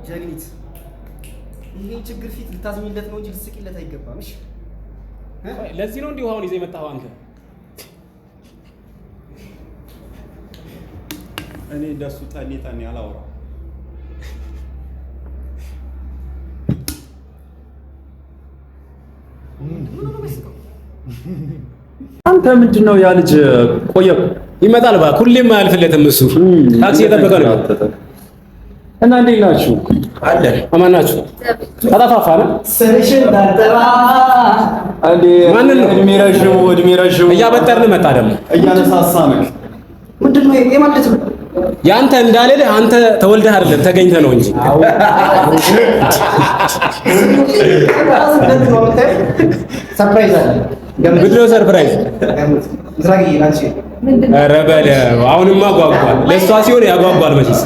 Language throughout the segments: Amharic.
ጀግኒት ይሄን ችግር ፊት ልታዝሚለት ነው እንጂ ልትስቂለት አይገባም። እሺ ለዚህ ነው እንዲሁ አሁን ይዘህ የመጣኸው አንተ። እኔ እንደሱ ጠኔ አላወራም። አንተ ምንድነው ያ ልጅ ቆየ ይመጣል እባክህ። ሁሌም አያልፍለትም እሱ ታክሲ እየጠበቀ ነው። እና እንዴት ናችሁ? አለ አማን ናችሁ? ተጣፋፋና ሰርሽን ዳርተራ አንዴ ማንን ነው እድሜ ረዥሙ እያበጠርን መጣ ደግሞ እያነሳሳንክ ምንድነው የማለት ነው? ያንተ እንዳልልህ አንተ ተወልደህ አይደለም ተገኝተህ ነው እንጂ ሰርፕራይዝ አለ። ምንድነው ሰርፕራይዝ? ዝራጊ ናንቺ ኧረ በለው አሁንማ ጓጓል። ለእሷ ሲሆን ያጓጓል መቼስ።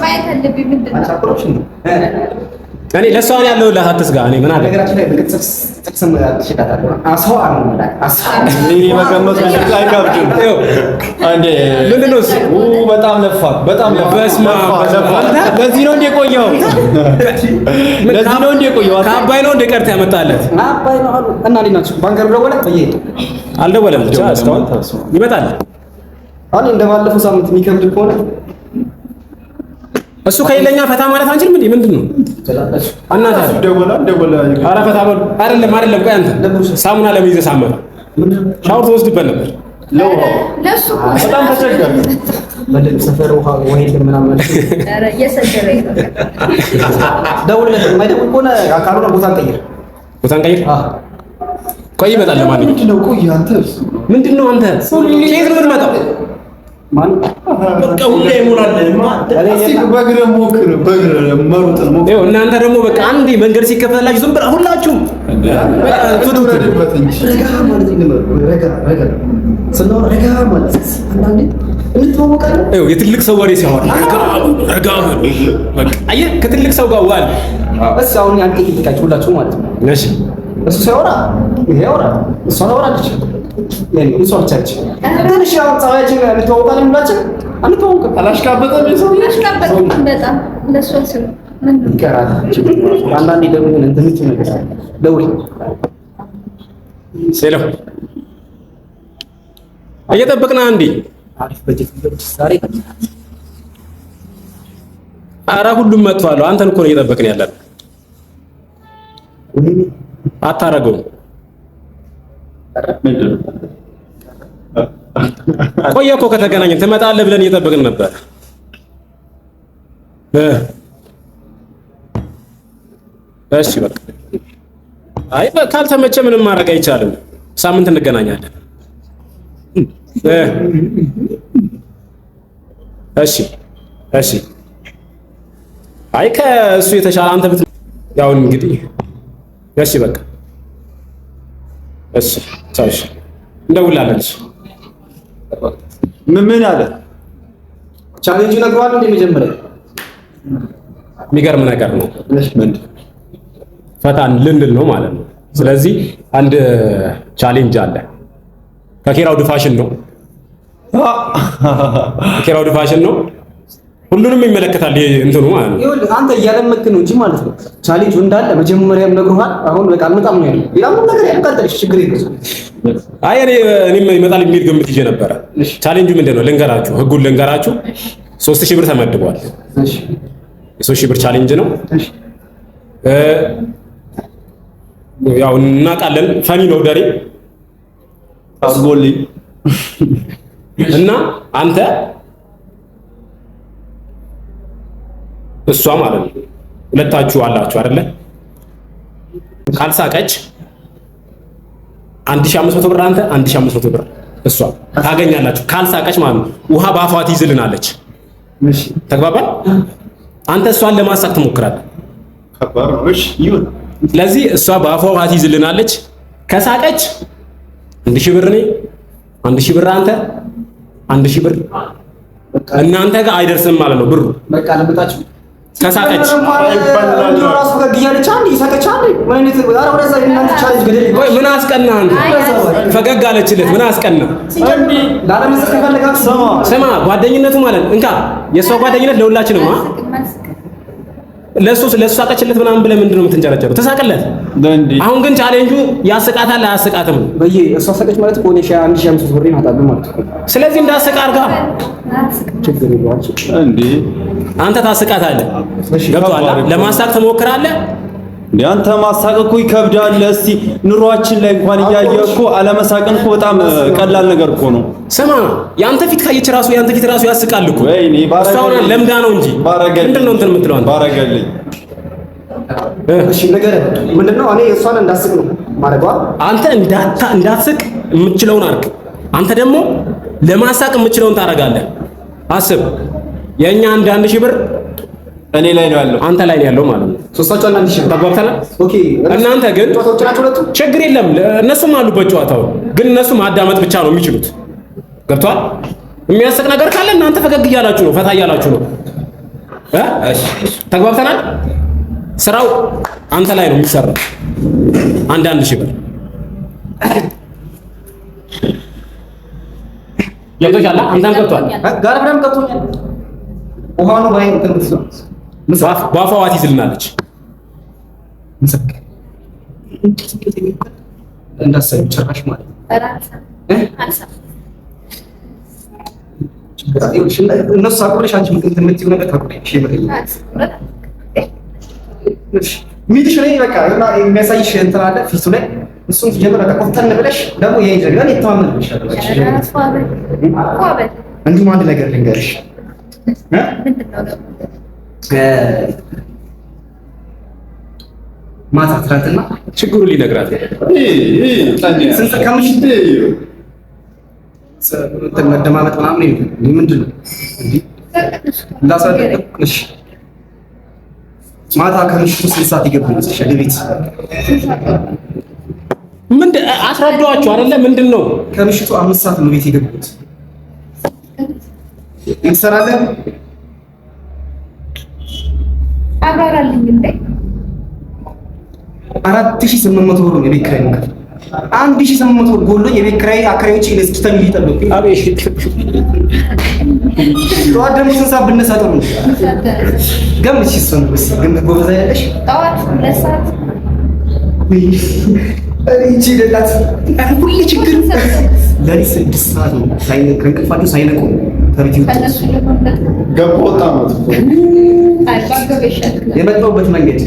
እኔ ለእሷ ነው ያለው ለሀትስ ጋር እኔ ምን አለ ነገራችን ላይ ጥቅስም ትችላለህ። አሳው አልሞላል አሳው እኔ መገመት አይከብድም። አንዴ ምንድነው እሱ? በጣም ለፋ በስመ አብ። ለዚህ ነው እንደ ቆየው ከአባይ ነው እንደ ቀርተህ ያመጣለት አባይ ነው አሉ እና እንዴት ናችሁ? ባንከር ደወለ ጠየቅ አልደወለም ብቻ እስካሁን ይመጣል። አሁን እንደባለፈው ሳምንት የሚከብድ ከሆነ እሱ ከሌለኛ ፈታ ማለት አንችልም እንዴ? ምንድነው አናታ ደወላ ኧረ ፈታ በሉ። አይደለም ቆይ አንተ ሳሙና ለምን ይዘህ ሳመታ ሻወር ትወስድበት ነበር። ለሱ በጣም ተቸገረ። በደም ሰፈር ውሃ ወይ ምናምን ኧረ እየሰደረኝ ነው። ደውልለት። የማይደውል ከሆነ ካልሆነ ቦታን ቀይር። ቆይ ይመጣል። ለማንኛውም ምንድነው? ቆይ አንተ ምንድነው አንተ ከየት ነው የምትመጣው? ማን በቃ ሁሌ ይሞላል። በእግር ሞክር፣ በእግር መሩጥ ነው። ይኸው እናንተ ደግሞ በቃ አንዴ መንገድ ሲከፈትላችሁ ዝም ብላ ሁላችሁም ፍቱበት እንጂ ረጋ ማለት ነው። ረጋ ስናወራ ረጋ ማለት አንዳንዴ እንተዋወቃለን። ይኸው የትልቅ ሰው ወሬ ሲያወራ ረጋ በቃ አየህ፣ ከትልቅ ሰው ጋር ዋል። እሱ አሁን አንተ ይጥቃችሁ ሁላችሁ ማለት ነው። እሺ እሱ ሲያወራ ይሄ ያወራ፣ እሷ ታወራለች። ያኔ እሷ ብቻች ትንሽ ያው ጸባያችን እንተዋወቃለን። ሁላችን አንተዋወቅም። አላሽቃበጠም። የሰው አሽቃበጥኩ በጣም ለሱ ሲሉ ምን ይቀራል። አንዳንዴ ደግሞ እንትን ነገር ደውል ሴሎ እየጠበቅን አንዴ አሪፍ በጀት ዛሬ ኧረ ሁሉም መጥቷል። አንተን እኮ ነው እየጠበቅን ያለን። አታረገውም። ቆየ እኮ ከተገናኘን ትመጣለህ ብለን እየጠበቅን ነበር። እሺ በቃ አይ ካልተመቸ ምንም ማድረግ አይቻልም። ሳምንት እንገናኛለን። እሺ አይ ከእሱ የተሻለ አንተ ብት ያው እንግዲህ እሺ በቃ እሺ ቻው። እሺ እንደውላለን። እሺ ምን አለ? ቻሌንጅ ነግሯል እንደ መጀመሪያ የሚገርም ነገር ነው። እሺ ምን ፈታን ልንል ነው ማለት ነው። ስለዚህ አንድ ቻሌንጅ አለ። ከኬራው ድፋሽን ነው። ከኬራው ድፋሽን ነው። ሁሉንም ይመለከታል እንትኑ ማለት ነው። ይኸውልህ አንተ እያለመክ ነው እንጂ ማለት ነው። ቻሌንጁ እንዳለ መጀመሪያም ነግሮሃል። አሁን በቃ አልመጣም ነው ያለው። ሌላ ምን ነገር ያልቃጠልሽ ችግር የለም። አይ እኔም ይመጣል የሚል ግምት ይዤ ነበረ። ቻሌንጁ ምንድነው? ልንገራችሁ፣ ህጉን ልንገራችሁ። 3000 ብር ተመድቧል። እሺ የ3000 ብር ቻሌንጅ ነው። ያው እናውቃለን። ፈኒ ነው ደሬ አስጎልኝ እና አንተ እሷ ማለት ነው ሁለታችሁ አላችሁ አይደለ? ካልሳቀች 1500 ብር አንተ 1500 ብር እሷ ታገኛላችሁ። ካልሳቀች ማለት ነው ውሃ በአፏ ትይዝልናለች። እሺ ተግባባን? አንተ እሷን ለማሳቅ ትሞክራለህ። ከባድ ነው። እሺ ይሁን። ስለዚህ እሷ በአፏ ውሃ ትይዝልናለች። ከሳቀች 1000 ብር እኔ 1000 ብር አንተ 1000 ብር እናንተ ጋር አይደርስም ማለት ነው ብሩ። በቃ ለምጣችሁ ከሳቀች ራሱ ጋር ግያለች። አንዴ ይሳቀች። አንዴ ወይኔ ኧረ ወደዛ እናንተ ቻሌንጅ ገደል ወይ ምን አስቀና አንተ? ፈገግ አለችለት። ምን አስቀና? እንዴ ላለመሰከ ፈለጋችሁ ስማ ጓደኝነቱ ማለት እንካ የሷ ጓደኝነት ለሁላችንም ለሱ ሳቀችለት ምናምን ብለህ ምንድነው የምትንጨረጨረው? ተሳቀለት። አሁን ግን ቻሌንጁ ያስቃታል አያስቃትም? እሷ ሳቀች ማለት እኮ እኔ 1500 ብር ይመጣል ማለት ነው። ስለዚህ እንዳስቃ አድርጋ ችግር የለውም እንዴ አንተ ታስቃታለህ። ገብቶሃል? ለማሳቅ ትሞክራለህ። አንተ ማሳቅ እኮ ይከብዳል። እስቲ ኑሯችን ላይ እንኳን እያየህ እኮ አለመሳቅን እኮ በጣም ቀላል ነገር እኮ ነው። ስማ ያንተ ፊት ካየች ራሱ ያንተ ፊት ራሱ ያስቃል እኮ። ወይኔ ባረገልኝ ለምዳ ነው እንጂ ምንድነው እንትን የምትለው አንተ? ባረገልኝ። እሺ ነገር ምንድነው? እኔ እሷን እንዳስቅ ነው ማረጋ። አንተ እንዳትስቅ የምትችለውን አድርግ። አንተ ደግሞ ለማሳቅ የምትችለውን ታደርጋለህ። አስብ የኛ 1 ሺህ ብር እኔ ላይ ነው ያለው፣ አንተ ላይ ነው ያለው ማለት ነው። ሶስታቸው 1 ሺህ ብር ተግባብተናል። ኦኬ። እናንተ ግን ጨዋታዎች ናቸው ሁለቱ። ችግር የለም እነሱም አሉበት ጨዋታው፣ ግን እነሱ ማዳመጥ ብቻ ነው የሚችሉት። ገብቷል? የሚያስቅ ነገር ካለ እናንተ ፈገግ እያላችሁ ነው፣ ፈታ እያላችሁ ነው። ተግባብተናል። ስራው አንተ ላይ ነው የሚሰራው። 1 ሺህ ብር ገብቶሻል? አንተም ገብቷል። ጋር ብለም ገብቶኛል። ውሃ ነው ባይ እንትን ብትሰው ባፋ ዋት ይዝልናለች። እንዳሰብ ጭራሽ ማለት እነሱ ሳቁልሽ አንቺ እንትን የምትይው ነገር ታቁልሽ ሚድሽ ላይ በቃ የሚያሳይሽ እንትን አለ ፊቱ ላይ እሱን ትጀምር በቃ ቆፍተን ብለሽ ደግሞ ይሄ ይጀምራል ይተማመንብሻል። እንዲሁም አንድ ነገር ልንገርሽ ማታ ትናንትና ችግሩን ሊነግራት ስንት ከምሽት መደማመጥ ምናምን ምንድን ነው እንዳሳደቅሽ ማታ ከምሽቱ 6 ሰዓት ይገቡ ይመስልሻል ቤት? ምንድን አስረዳኋቸው አይደለ? ምንድን ነው ከምሽቱ 5 ሰዓት ነው ቤት የገቡት። ይሰራለን አብራራልኝ እንዴ 4800 ብር ነው የቤት ኪራይ ነው። 1800 ብር ጎሎኝ የቤት ኪራይ አከራዮች ለስኪተም ይጠብቁ። አቤት ጠዋት ደግሞ ስንት ሰዓት ብነሳ ጥሩ ነው? ገምች እሱን ግን ጎበዝ አይደለሽ? ጠዋት 2 ሰዓት እቺ ደላት ሁሉ ችግር ለሊት 6 ሰዓት ነው ከእንቅልፋቸው ሳይነቁ ከቤት ይወጣሉ። ገባ ወጣ ነው የመጣሁበት መንገድ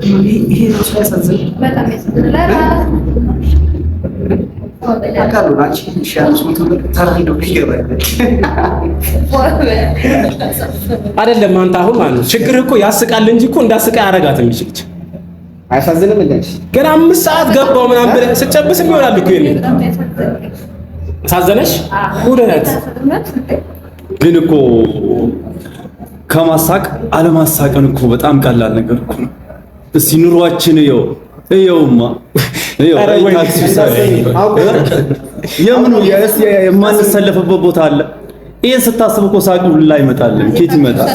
ይሄ ነው ያሳዝን። በጣም ያሳዝናል። አካሉ ናች ሻርስ ምትወደ ታራንዶ ይገባል አይደለም። አንተ አሁን ማለት ነው ችግር እኮ ያስቃል እንጂ እኮ እንዳስቃ ያረጋት የሚችልች አያሳዝንም እንዴ? ገና 5 ሰዓት ገባው ምናምን ብለህ ስጨብስም ይሆናል እኮ ይሄን ሳዘነሽ ሁለት ግን እኮ ከማሳቅ አለማሳቅን እኮ በጣም ቀላል ነገር እኮ ነው። እስቲ ኑሯችን እየውማ ታክሲ የምኑ የማንሰለፍበት ቦታ አለ። ይሄን ስታስብ እኮ ሳቅ ሁላ ይመጣልን። ኬት ይመጣል?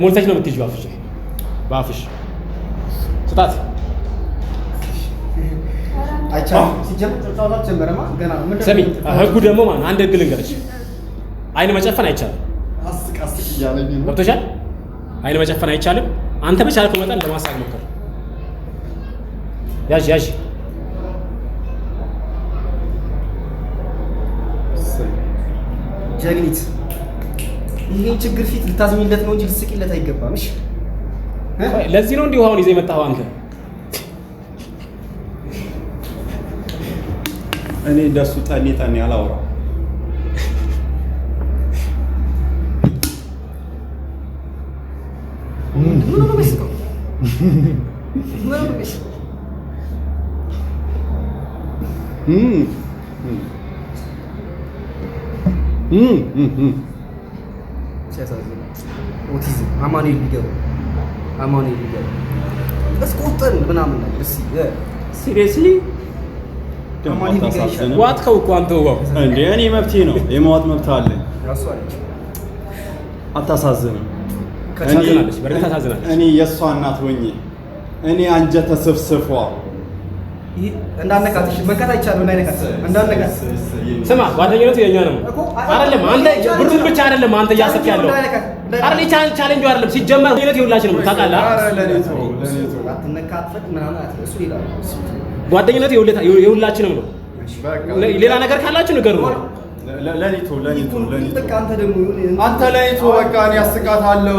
ሞልተሽ ነው የምትይዥው። በአፍሽ ስጣት። ስሚ ህጉ ደግሞ ማለት አንድ ህግ ልንገርሽ፣ አይን መጨፈን አይቻልም። ገብቶሻል? አይን መጨፈን አይቻልም። አንተ በቻልከው መጠን ለማሳቅ ሞክር። ያዥ ጀግኒት ይሄን ችግር ፊት ልታዝሚለት ነው እንጂ ልትስቂለት አይገባም። እሺ ለዚህ ነው እንዲሁ አሁን ይዘህ የመጣኸው አንተ። እኔ እንደሱ ጠኔ አላወራም። ኦቲዝም አማኑኤል ቢገባ እስቆጠን ምናምን ነው። እሺ ሲሪየስሊ ዋጥከው እኮ አንተ ዋው እንዴ! እኔ መብቴ ነው የመዋጥ መብት አለኝ። አታሳዝንም? እኔ የእሷ እናት ሆኜ እኔ አንጀተ ስፍስፏ እንዳነካትሽ መንካት አይቻልም። እንዳነካት ስማ ጓደኝነቱ የኛ ነው አይደለም። አንተ ብሩን ብቻ አይደለም አንተ እያሰብክ ያለው አይደል? ቻሌንጁ አይደለም ሲጀመር ሁለት የሁላችንም ታውቃለህ። ጓደኝነት የሁላችንም ነው። ሌላ ነገር ካላችሁ ንገሩ። ለኔቶ አንተ ለኔቶ በቃ እኔ አስቃታለሁ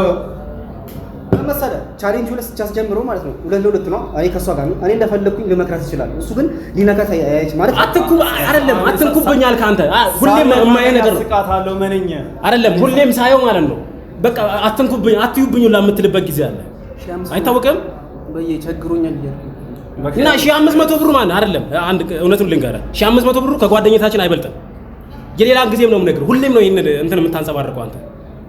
መሰለህ። ቻሌንጁ ሲያስጀምረው ማለት ነው 2-2 ነው። እኔ ከሷ ጋር ነው። እኔ እንደፈለኩኝ ልመክራት ይችላል። እሱ ግን ሊነካት አይች ማለት አትንኩብኛል ካንተ ሁሌም የማይሄድ ነገር ነው። አስቃታለሁ ምንኛ አይደለም ሁሌም ሳየው ማለት ነው በቃ አትንኩብኝ አትዩብኝ ለምትልበት ጊዜ አለ። አይታወቅም በየቸግሮኛል እና 1500 ብሩ ማለት አይደለም። አንድ እውነቱን ልንገርህ 1500 ብሩ ከጓደኝታችን አይበልጥም። የሌላን ጊዜም ነው የምነግርህ። ሁሌም ነው ይሄን እንትን የምታንጸባርቀው አንተ።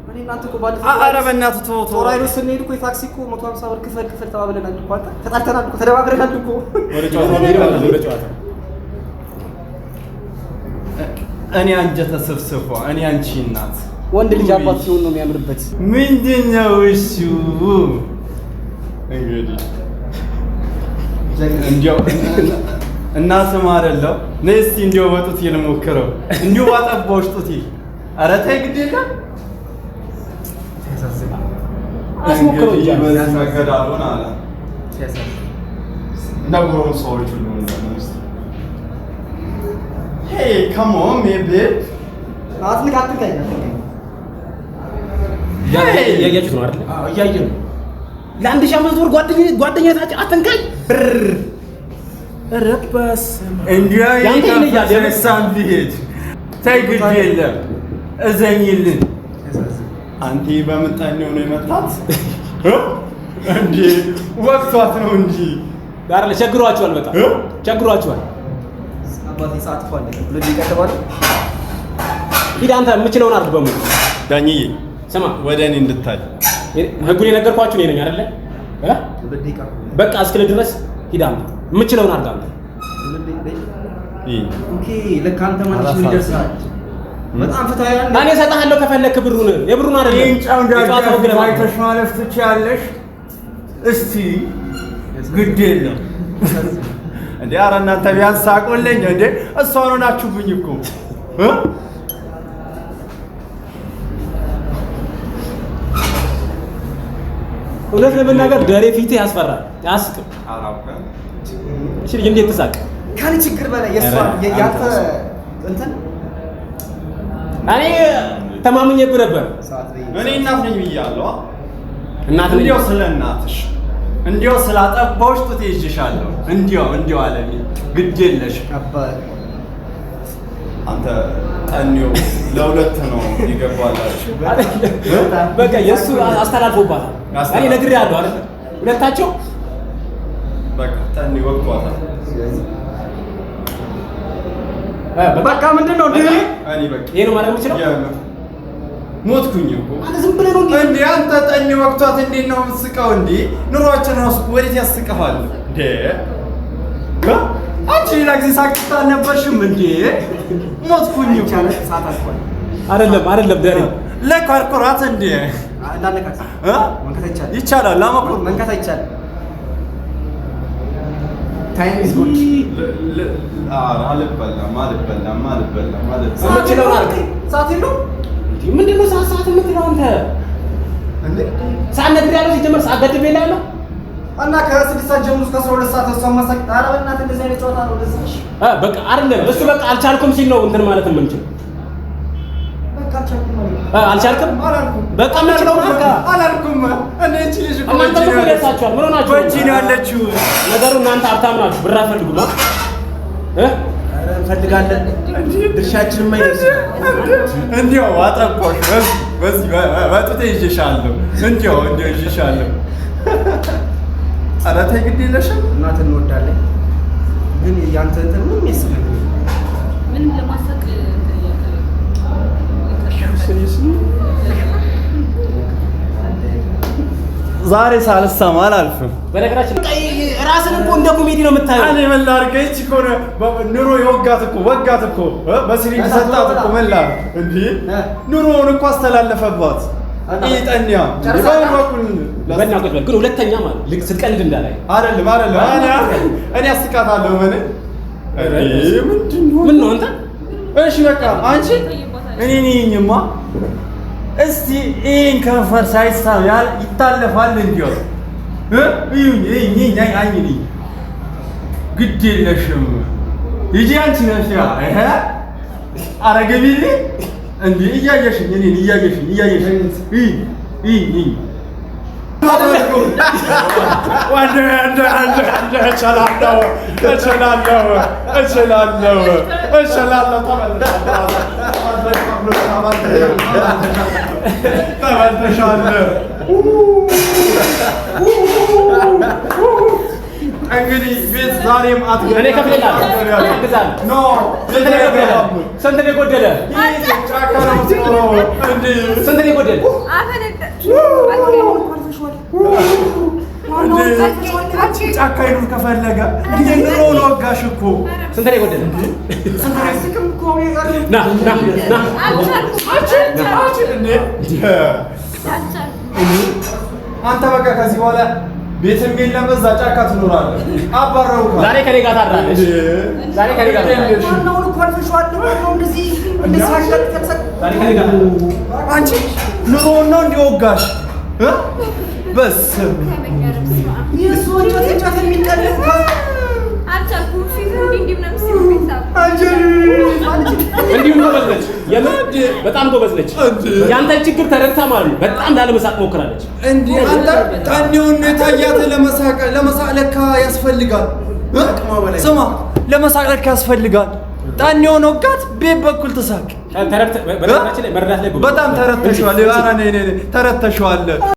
እኔ እናንተ እኮ ባለ ኧረ በእናትህ ተው ራይዶ ስንሄድ እኮ የታክሲ እኮ 150 ብር ክፈል ተባብለናል እኮ አንተ ተጣልተናል እኮ ተደባብረናል እኮ። ወደ ጨዋታ እኔ አንጀተ ስብስቧ እኔ አንቺ እናት ወንድ ልጅ አባት ሲሆን ነው የሚያምርበት። ምንድነው እሱ እንግዲህ እንዲያው እናትም አይደለም ነይ እስኪ እንዲያው ወጡት ልሞክረው እንዲያው ባጠባውሽ ጡት ኧረ ተይ ግድ የለም አስሞክረው ይያዝ መገዳሉን አለ ነግሮን ሰዎች ሁሉ ነው ሄይ ካም ኦን ሜቢ አትንካኝ ያያችሁት ነው አይደል? እያየን ነው። ለ1500 ብር ጓደኛታችን አትንካኝ ረበስ እንዲያ ይያሳም ቢሄድ ተይ ግድ የለም እዘኝልን አንተ በመጣኔው ነው የመጣት እንዴ ወቅቷት ነው እንጂ ጋር ለቸግሯቸዋል በጣም ቸግሯቸዋል። አባቴ ሰዓት ፏል ለዚህ ከተባለ ሂድ አንተ የምችለውን አድርግ በሙሉ ዳኝዬ ስማ ወደ እኔ እንድታይ ህጉን የነገርኳችሁ እኔ ነኝ አይደለ? በቃ እስክል ድረስ ሂድ አንተ የምችለውን አድርግ አንተ። ኦኬ ለካ አንተ ማለት ነው ይደርሳል። በጣም ፍታያ ነው። እኔ እሰጥሃለሁ ከፈለክ ብሩን የብሩን አይደለም እንጫው እንዳይታው አይተሽ ማለፍ ትችያለሽ። እስቲ ግድ የለም እንዴ ኧረ እናንተ ቢያንስ ሳቁልኝ እንዴ እሷን ሆናችሁብኝ እኮ እውነት ለመናገር ደሬ ፊቴ ያስፈራል። ያስቅም አላውቅም እሺ ልጅ እንዴት ተሳቅ ካለ ችግር በላይ የሷ ያንተ እንትን እኔ ተማምኜብህ ነበር። እኔ እናት ነኝ ብያለሁ። እናት ነኝ እንዲያው ስለ እናትሽ እንዲያው ስላጠባሁሽ ጡት ይዤሻለሁ። እንዲያው አለኝ ግድ የለሽ አንተ ጠኔው ለሁለት ነው ይገባላችሁ። በቃ የእሱ አስተላልፎባታል። እኔ ነግሬሃለሁ አይደል? ሁለታቸው በቃ ጠኔ ወቅቷታል። በቃ ምንድነው እንዴ? እኔ በቃ ይሄ ነው ማለት የምችለው። ሞትኩኝ እኮ አንተ ዝም ብለህ ነው እንዴ? አንተ ጠኔ ወቅቷት እንዴት ነው የምትስቀው? እንዴ ኑሯችን ራሱ ወዴት ያስቀፋል እንዴ? አንቺ ሌላ ጊዜ ሳቅታ አልነበርሽም እንዴ? ሞትኩኝ እኮ ሰዓት አልፏል። አይደለም ደሬ ለኮርኮራት እንዴ እንዳነካት መንከት አይቻልም። ይቻላል ለማቆር መንከት አይቻልም። ታይም ኢዝ ጉድ አልበላም የምችለውን አድርግ። ሰዓት የለውም። ምንድነው ሰዓት የምትለው አንተ? እንዴ ሰዓት ነግሬሃለሁ። ሲጀመር ሰዓት ገድቤልሃለሁ እና ከ6 ሰዓት ጀምሮ እስከ 12 ሰዓት እሷን ማሳቅ ኧረ በእናትህ እንደዚህ አይነት ጨዋታ ነው ለዛሽ በቃ አይደለም እሱ በቃ አልቻልኩም ሲል ነው እንትን ማለት የምንችል። በቃ አልቻልኩም በቃ የምችለው አላልኩም። እኔ እቺ ልጅ እኮ እናንተ እኮ ደርሳችኋል። ምን ሆናችሁ ወጪ ነው ያለችው ነገሩ? እናንተ ሀብታም ናችሁ፣ ብር አትፈልጉም። ኧረ እንፈልጋለን ድርሻችንን ማይደርስ እንዲያው አጠቆሽ በዚህ ወጥቴ ይዤሻለሁ። እንዲያው ይዤሻለሁ። ኧረ ተይ ግድ የለሽም። እናትህን እንወዳለን ግን ያንተ እንትን ምንም የለም። ምን ለማሳቅ ዛሬ ሳልሰማ አላልፍም። በነገራችን ራስን እኮ እንደ ኮሜዲ ነው የምታየው። እኔ ምን ላድርግ? እቺ እኮ ኑሮ ወጋት እኮ በሲሪንጅ ሰጣት እኮ ምን ላድርግ? እንዴ ኑሮውን እኮ አስተላለፈባት። ይጠኛ በእናትህ ግን ሁለተኛ ማለት ስትቀልድ እንዳላይ አይደለም እኔ አስቃታለሁ። ምን ነው አንተ? እሺ በቃ አንቺ እኔ ነኝማ እስቲ ይህን ከንፈር ሳይሳብ ይታለፋል እንዲያው አይኝ ግድ የለሽም ይጂ አንቺ ነሽ ያ አረገቢልኝ እንዴ እያየሽኝ እኔን እያየሽኝ እንግዲህ ቤት ዛሬም እኔ ከፍለናል። ኖ ስንት ነው የጎደለ? ስንት ነው የጎደለ? ጫካ ይኑር ከፈለገ ኑሮ ነው ወጋሽ እኮ። ስንት ነው የጎደለ? ና አንተ በቃ ከዚህ በኋላ ቤትም የለም እዛ ጫካ ትኖራለህ። አባረው ዛሬ ከኔ ጋር ታድራለች። ዛሬ ከኔ ጋር ታድራለች። አንቺ ኑሮ ነው እንዲወጋሽ በስም እንዲሁም ጎበዝ ነች። በጣም ጎበዝ ነች። ያንተን ችግር ተረድታ ማለት ነው። በጣም ላለመሳቅ ሞክራለች። እንዴ አንተ ታኔውን የታያተ ለመሳቅ ለካ ያስፈልጋል። ስማ ለመሳቅ ለካ ያስፈልጋል። ታኔውን ወጋት ቤት በኩል ተሳቅ። ተረድተህ በጣም ላይ በጣም ተረድተሽዋል። ተረድተሽዋል።